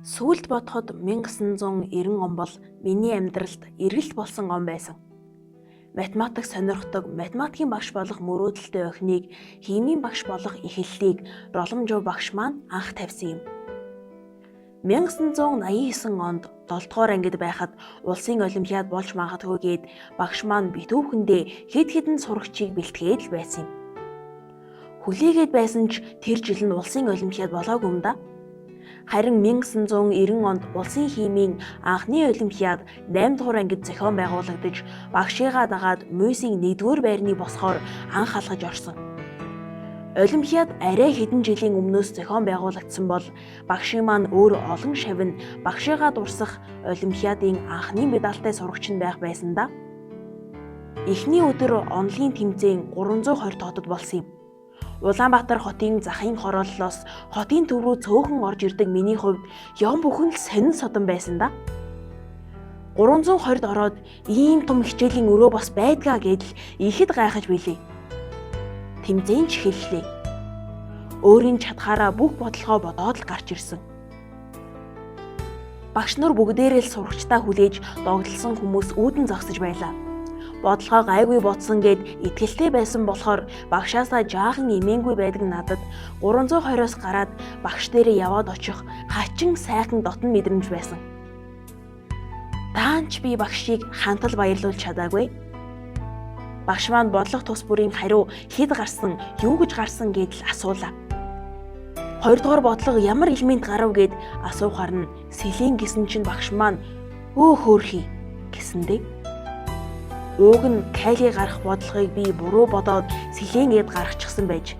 Сүүлд бодоход 1990 он бол миний амьдралд эргэлт болсон он байсан. Математик сонирхдог математикийн багш болох мөрөөдөлтэй охиныг химийн багш болох эхлэлийг Роломжоо багш маань анх тавьсан юм. 1989 онд 7 дугаар ангид байхад улсын олимпиад болж магадгүй гээд багш маань битүүхэндээ хэд хэдэн сурагчийг бэлтгээд л байсан юм. Хүлээгээд байсан ч тэр жил нь улсын олимпиад болоогүй юм да. Харин 1990 онд улсын химийн анхны олимпиад 8 дугаар ангид зохион байгуулагдаж багшигаа дагаад МУИС-ийн 1-р байрны босхоор анх алхаж орсон. Олимпиад арай хэдэн жилийн өмнөөс зохион байгуулагдсан бол багшийн маань өөр олон шавь нь багшигаа дурсах олимпиадын анхны медальтай сурагч нь байх байсан да. Эхний өдөр онлын тэмцээн 320 тотод болсон юм. Улаанбаатар хотын захын хорооллоос хотын төв рүү цөөхөн орж ирдэг миний хувьд юм бүхэн л сонин содон байсан да. 320-д ороод ийм том хичээлийн өрөө бас байдгаа гэдэл ихэд гайхаж билээ. Тэмцээн ч эхэллээ. Өөрийн чадхаараа бүх бодлогоо бодоод л гарч ирсэн. Багш нар бүгдээрээ л сурагчдаа хүлээж догдолсон хүмүүс үүдэн зогсож байлаа. Бодлогоо гайгүй бодсон гэд итгэлтэй байсан болохоор багшаасаа жаахан эмээнгүй байдаг надад 320-оос гараад багш дээрээ яваад очих хачин сайхан дотн мэдрэмж байсан. Даанч би багшийг хантал баярлуулж чадаагүй. Багш маань бодлого тус бүрийн хариу хэд гарсан, юу гэж гарсан гэдэл асуулаа. 2 дугаар бодлого ямар элемент гарав гэд асуухаар нь сэлэн гэсэн чинь багш маань өө хөөрхий гэсэндээ. Ууг нь кали гарах бодлогыг би буруу бодоод сэлэнгээд гаргачихсан байж.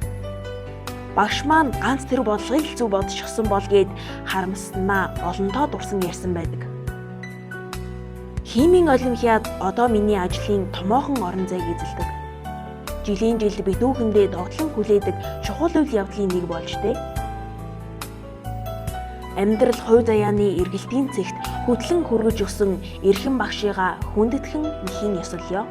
Багш маань ганц тэр бодлогыг л зөв бодчихсон бол гээд харамснаа олонтоо дурсан ярьсан байдаг. Химийн олимпиад одоо миний ажлын томоохон орон зайг эзэлдэг. Жилийн жилд битүүхэндээ догтлон хүлээдэг чухал үйл явдлын нэг болж дээ. Амьдрал хувь заяаны эргэлтийн цэгт хөтлөн хүргэж өгсөн эрхэм багшигаа хүндэтгэн нэхийн ёсолё.